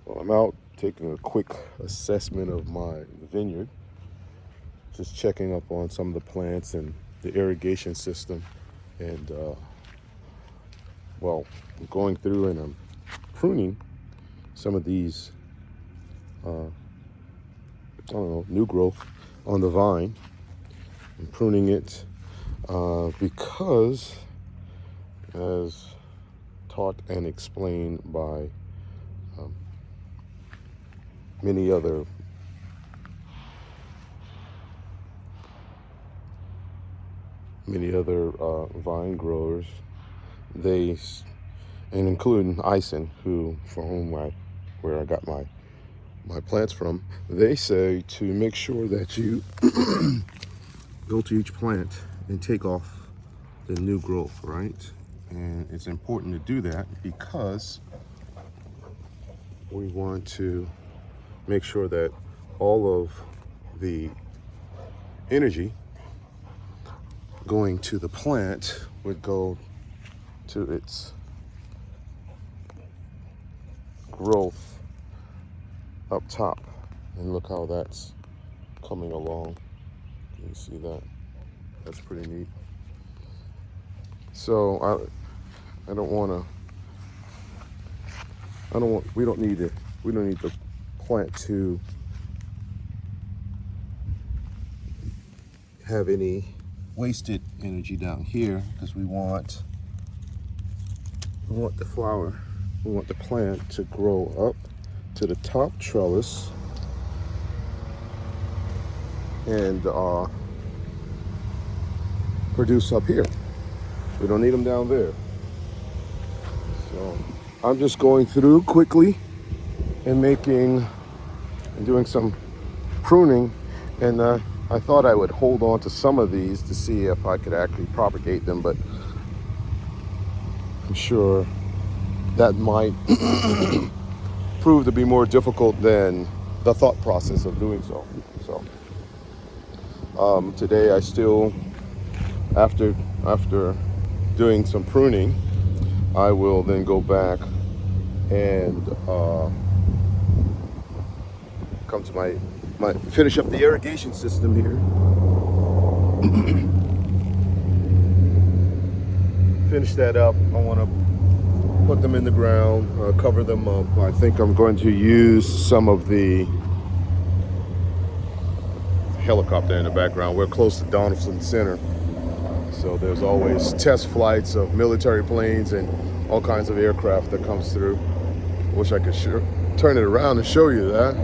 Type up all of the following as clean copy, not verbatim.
Well, I'm out taking a quick assessment of my vineyard, just checking up on some of the plants and the irrigation system. And, I'm going through and I'm pruning some of these, new growth on the vine. I'm pruning it because, as taught and explained by many other vine growers, and including Ison, where I got my plants from, they say to make sure that you go to each plant and take off the new growth, right? And it's important to do that because we want to make sure that all of the energy going to the plant would go to its growth up top. And look how that's coming along. Can you see that? That's pretty neat. So we don't need the plant to have any wasted energy down here, because we want the plant to grow up to the top trellis and produce up here. We don't need them down there. So I'm just going through quickly and doing some pruning, and I thought I would hold on to some of these to see if I could actually propagate them, but I'm sure that might prove to be more difficult than the thought process of doing so. So today I still, after doing some pruning, I will then go back and come to my finish up the irrigation system here. Finish that up. I want to put them in the ground, cover them up. I think I'm going to use some of the helicopter in the background. We're close to Donaldson Center, so there's always test flights of military planes and all kinds of aircraft that comes through. Wish I could turn it around and show you that.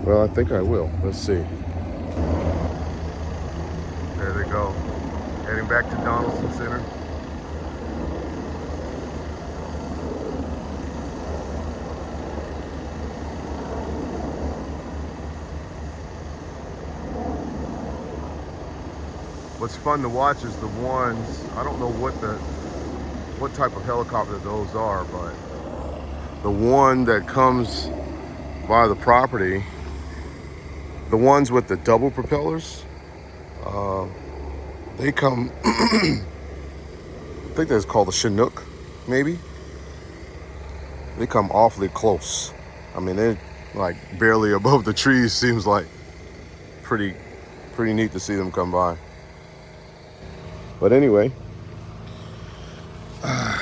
Well, I think I will. Let's see. There they go. Heading back to Donaldson Center. What's fun to watch is the ones, I don't know what type of helicopter those are, but the one that comes by the property, the ones with the double propellers, they come, I think that's called a Chinook, maybe. They come awfully close. I mean, they're like barely above the trees. Seems like pretty neat to see them come by. But anyway, I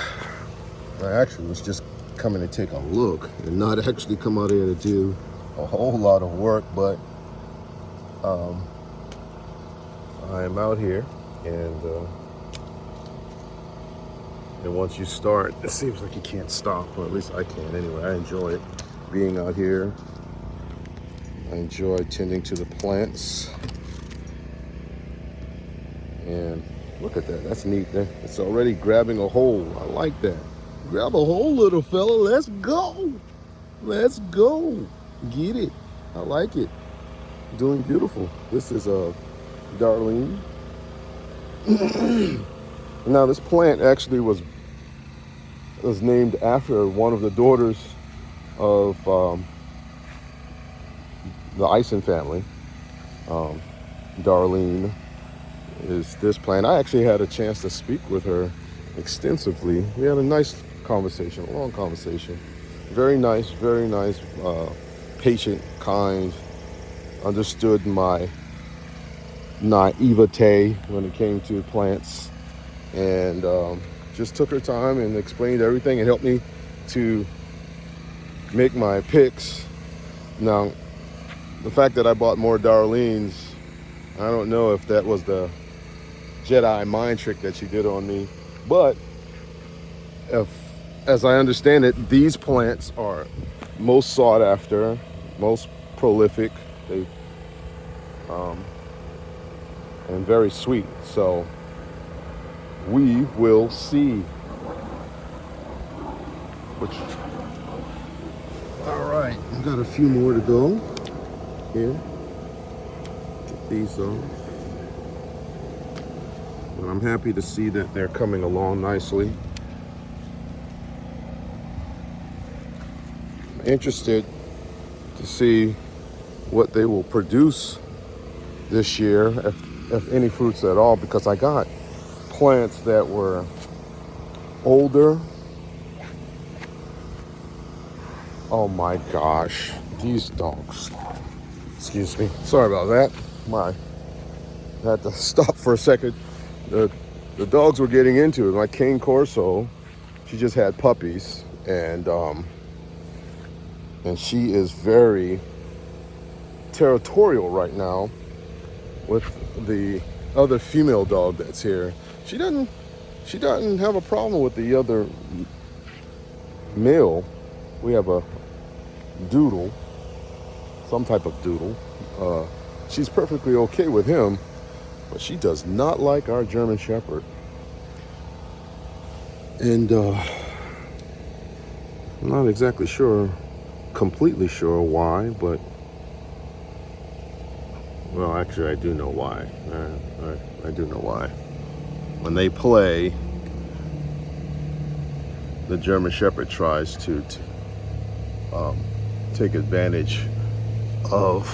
actually was just coming to take a look and not actually come out here to do a whole lot of work, but I am out here, and once you start, it seems like you can't stop, or at least I can't anyway. I enjoy it, being out here. I enjoy tending to the plants, and look at that, that's neat. It's already grabbing a hole. I like that. Grab a hole, little fella. Let's go. Let's go. Get it. I like it. Doing beautiful. This is Darlene. Now this plant actually was named after one of the daughters of the Ison family. Darlene is this plant. I actually had a chance to speak with her extensively. We had a nice conversation, a long conversation. very nice, patient, kind, understood my naivete when it came to plants, and just took her time and explained everything and helped me to make my picks. Now, the fact that I bought more Darlene's, I don't know if that was the Jedi mind trick that she did on me, but if, as I understand it, these plants are most sought after, most prolific, they and very sweet. So we will see. All right, I've got a few more to go here. Get these off. But I'm happy to see that they're coming along nicely. I'm interested to see what they will produce this year, if any fruits at all, because I got plants that were older. Oh my gosh, these dogs. Excuse me, sorry about that. I had to stop for a second. The dogs were getting into it. My Cane Corso, she just had puppies, and she is very territorial right now with the other female dog that's here. She doesn't have a problem with the other male. We have a doodle, some type of doodle. She's perfectly okay with him, but she does not like our German Shepherd. And I'm not exactly sure, completely sure why, but well, actually, I do know why. I do know why. When they play, the German Shepherd tries to take advantage of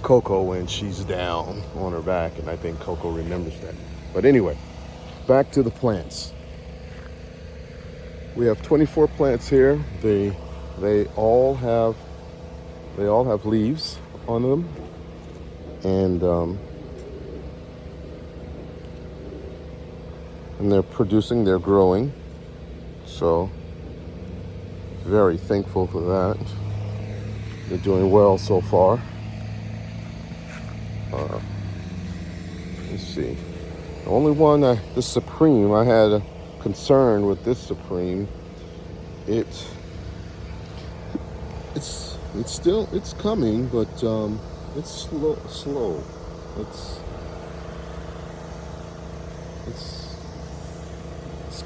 Coco when she's down on her back, and I think Coco remembers that. But anyway, back to the plants. We have 24 plants here. They all have leaves on them, and they're producing, they're growing. So very thankful for that. They're doing well so far. Let's see. The only one, this Supreme, I had a concern with this Supreme. It's coming, but it's slow. It's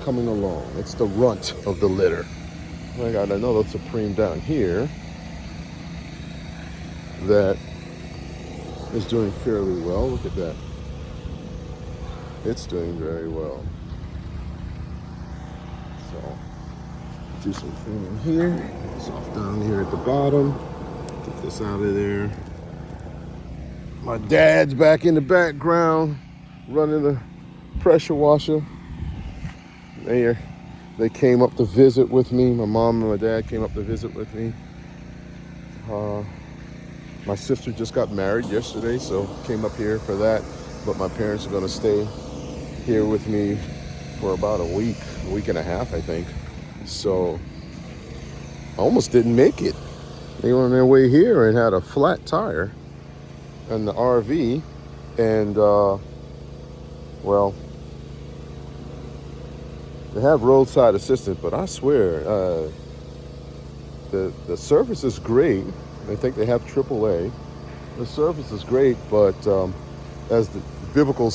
coming along. It's the runt of the litter. I got another Supreme down here that is doing fairly well. Look at that. It's doing very well. So, do some pruning here. It's off down here at the bottom. Get this out of there. My dad's back in the background running the pressure washer. They came up to visit with me. My mom and my dad came up to visit with me. My sister just got married yesterday, so came up here for that. But my parents are going to stay here with me for about a week and a half, I think. So I almost didn't make it. They were on their way here and had a flat tire in the RV, and well, they have roadside assistance, but I swear the service is great. I think they have AAA. The service is great, but as the biblical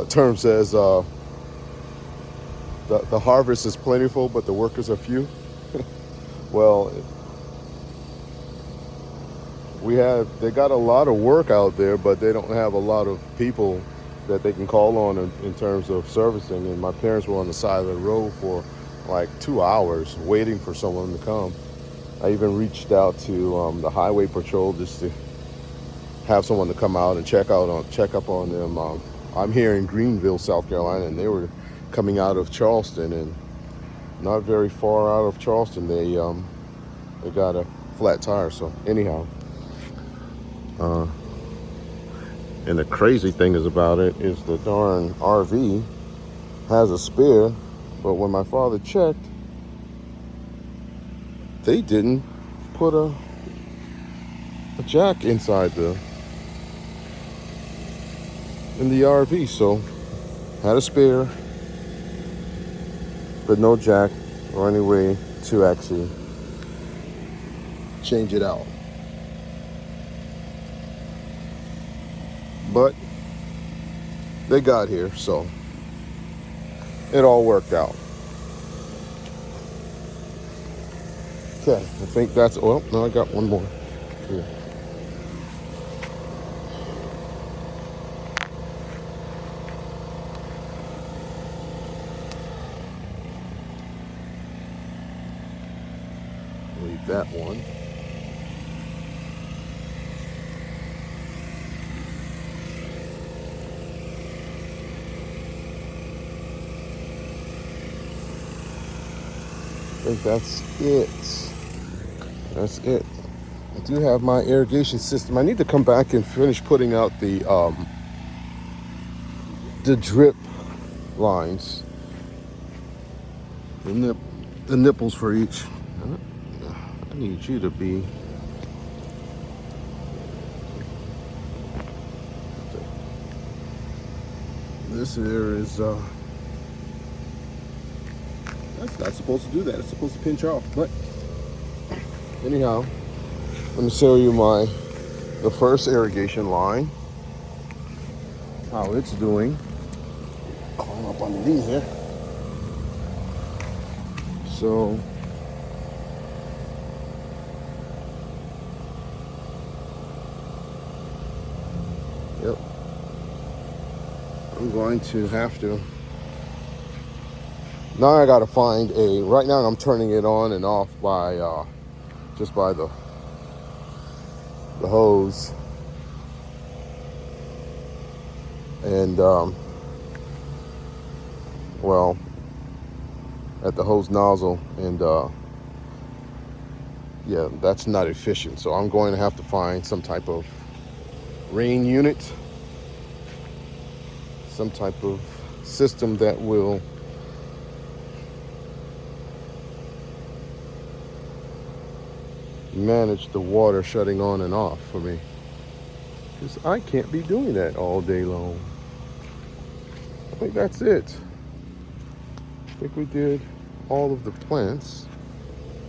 term says, the harvest is plentiful, but the workers are few. Well, they got a lot of work out there, but they don't have a lot of people that they can call on in terms of servicing. And my parents were on the side of the road for like 2 hours waiting for someone to come. I even reached out to the highway patrol just to have someone to come out and check up on them. I'm here in Greenville, South Carolina, and they were coming out of Charleston, and not very far out of Charleston, It got a flat tire. So anyhow, and the crazy thing is about it is the darn RV has a spare, but when my father checked, they didn't put a jack inside in the RV. So had a spare, but no jack or any way to actually change it out. But they got here, so it all worked out. Okay, I think that's, well, no, I got one more here. Leave that one. I think that's it. That's it. I do have my irrigation system. I need to come back and finish putting out the drip lines, the nipples for each. I need you to be. This here is that's not supposed to do that. It's supposed to pinch off. But anyhow, let me show you the first irrigation line, how it's doing. Climb up underneath here. So yep, I'm going to have to. Now I gotta find right now I'm turning it on and off by just by the hose. And well, at the hose nozzle, and yeah, that's not efficient. So I'm going to have to find some type of rain unit, some type of system that will manage the water shutting on and off for me, because I can't be doing that all day long. I think that's it. I think we did all of the plants.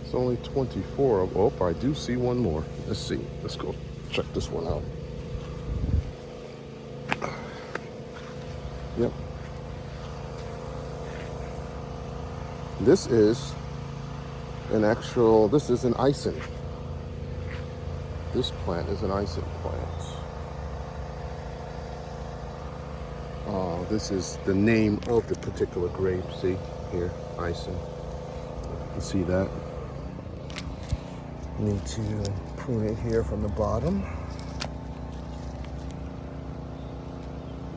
It's only 24 of. Oh, I do see one more. Let's see. Let's go check this one out. Yep. This is an icing. This plant is an icing plant. This is the name of the particular grape. See here, icing. You can see that. Need to prune it here from the bottom.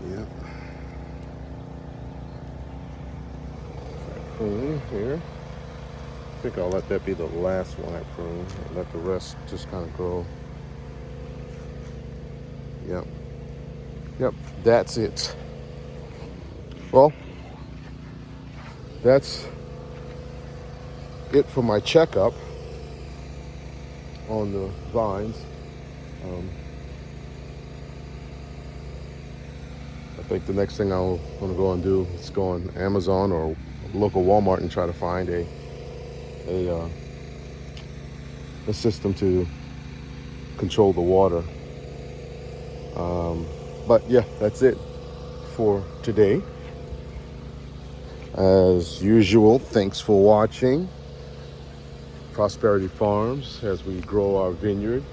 Yep. Prune here. I think I'll let that be the last one I prune and let the rest just kind of grow. Yep. Yep, that's it. Well, that's it for my checkup on the vines. I think the next thing I'm going to go and do is go on Amazon or local Walmart and try to find a system to control the water. But yeah, that's it for today. As usual, thanks for watching Prosperity Farms as we grow our vineyard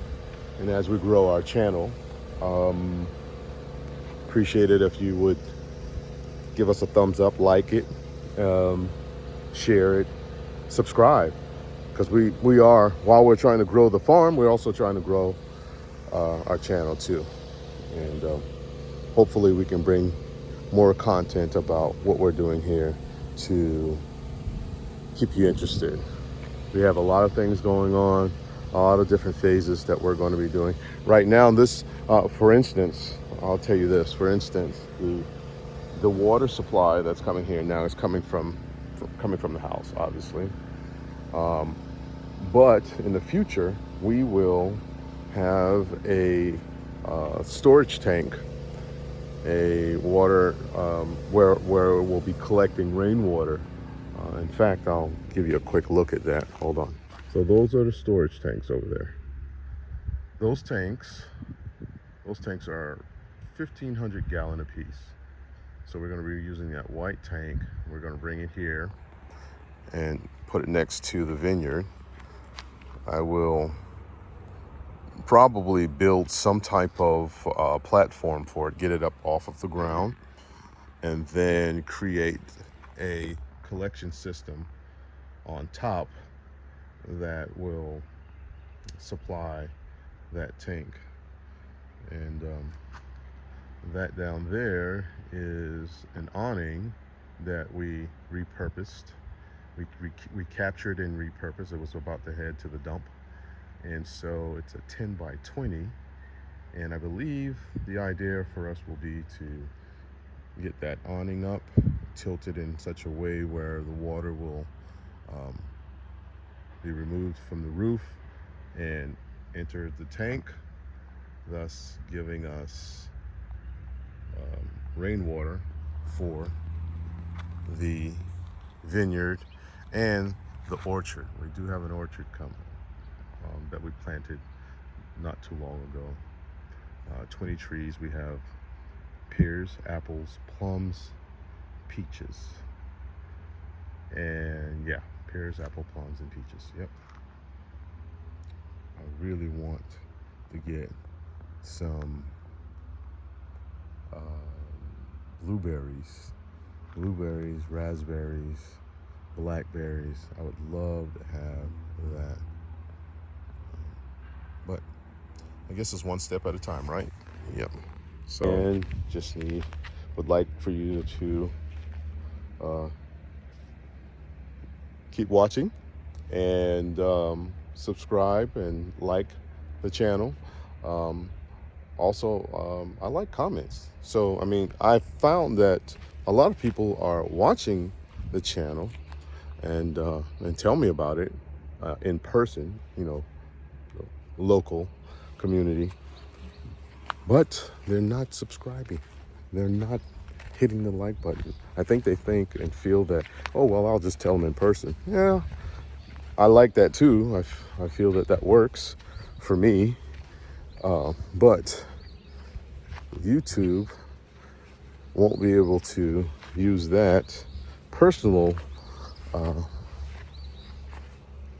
and as we grow our channel. Appreciate it if you would give us a thumbs up, like it, share it, subscribe, because we are, while we're trying to grow the farm, we're also trying to grow our channel too. And hopefully we can bring more content about what we're doing here to keep you interested. We have a lot of things going on, a lot of different phases that we're going to be doing. Right now, this, for instance, I'll tell you this, for instance, the water supply that's coming here now is coming from the house, obviously. But in the future, we will have a storage tank, a water where we'll be collecting rainwater. In fact, I'll give you a quick look at that. Hold on. So those are the storage tanks over there. Those tanks are 1,500 gallon apiece. So we're going to be using that white tank. We're going to bring it here and put it next to the vineyard. I will probably build some type of platform for it, get it up off of the ground, and then create a collection system on top that will supply that tank. And that down there is an awning that we repurposed. We captured and repurposed. It was about to head to the dump. And so it's a 10 by 20. And I believe the idea for us will be to get that awning up, tilted in such a way where the water will be removed from the roof and enter the tank, thus giving us rainwater for the vineyard and the orchard. We do have an orchard coming that we planted not too long ago. 20 trees. We have pears, apples, plums, peaches, and yeah, pears, apple, plums, and peaches. Yep. I really want to get some blueberries, raspberries, blackberries. I would love to have that. But I guess it's one step at a time, right? Yep. So, and just would like for you to keep watching and subscribe and like the channel. Also, I like comments. So, I mean, I found that a lot of people are watching the channel and tell me about it in person, you know, local community, but they're not subscribing. They're not hitting the like button. I think they think and feel that, oh, well, I'll just tell them in person. Yeah, I like that too. I feel that that works for me. But YouTube won't be able to use that personal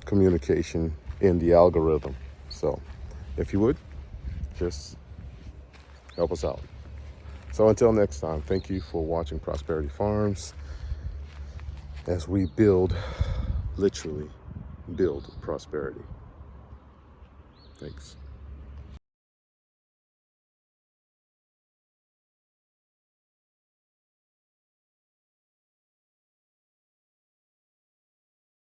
communication in the algorithm. So if you would, just help us out. So until next time, thank you for watching Prosperity Farms as we literally build prosperity. Thanks.